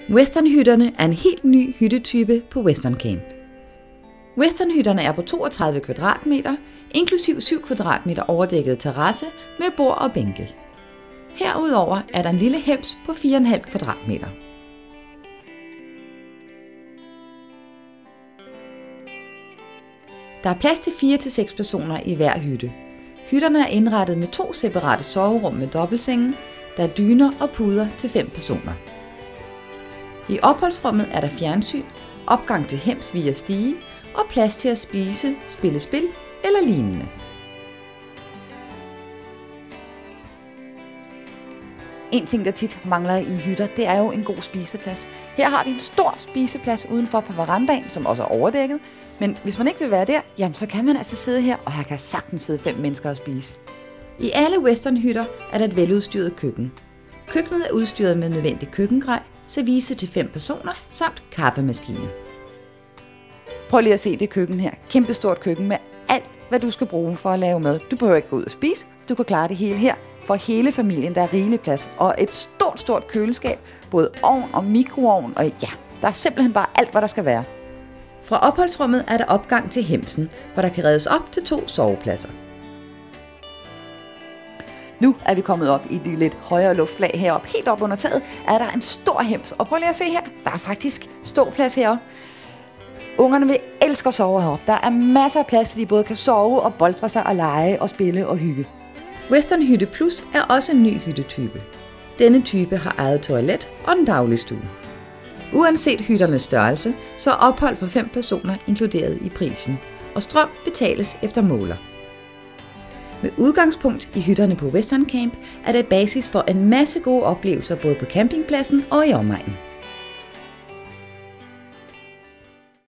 Westernhytterne er en helt ny hyttetype på Western Camp. Westernhytterne er på 32 kvadratmeter, inklusiv 7 kvadratmeter overdækket terrasse med bord og bænke. Herudover er der en lille hems på 4,5 kvadratmeter. Der er plads til 4-6 personer i hver hytte. Hytterne er indrettet med 2 separate soverum med dobbeltsenge, der er dyner og puder til 5 personer. I opholdsrummet er der fjernsyn, opgang til hems via stige og plads til at spise, spille spil eller lignende. En ting, der tit mangler i hytter, det er jo en god spiseplads. Her har vi en stor spiseplads udenfor på verandaen, som også er overdækket. Men hvis man ikke vil være der, jamen så kan man altså sidde her, og her kan sagtens sidde 5 mennesker og spise. I alle westernhytter er der et veludstyret køkken. Køkkenet er udstyret med nødvendig køkkengrej, service til 5 personer samt kaffemaskine. Prøv lige at se det køkken her. Kæmpestort køkken med alt, hvad du skal bruge for at lave mad. Du behøver ikke gå ud og spise. Du kan klare det hele her. For hele familien, der er rigelig plads. Og et stort køleskab. Både ovn og mikroovn. Og ja, der er simpelthen bare alt, hvad der skal være. Fra opholdsrummet er der opgang til hemsen, hvor der kan reddes op til 2 sovepladser. Nu er vi kommet op i det lidt højere luftlag heroppe. Helt op under taget er der en stor hems. Og prøv lige at se her. Der er faktisk ståplads heroppe. Ungerne vil elske at sove heroppe. Der er masser af plads, så de både kan sove og boltre sig og lege og spille og hygge. Western Hytte Plus er også en ny hyttetype. Denne type har eget toilet og en dagligstue. Uanset hytternes størrelse, så er ophold for 5 personer inkluderet i prisen, og strøm betales efter måler. Med udgangspunkt i hytterne på Western Camp er det basis for en masse gode oplevelser både på campingpladsen og i omegnen.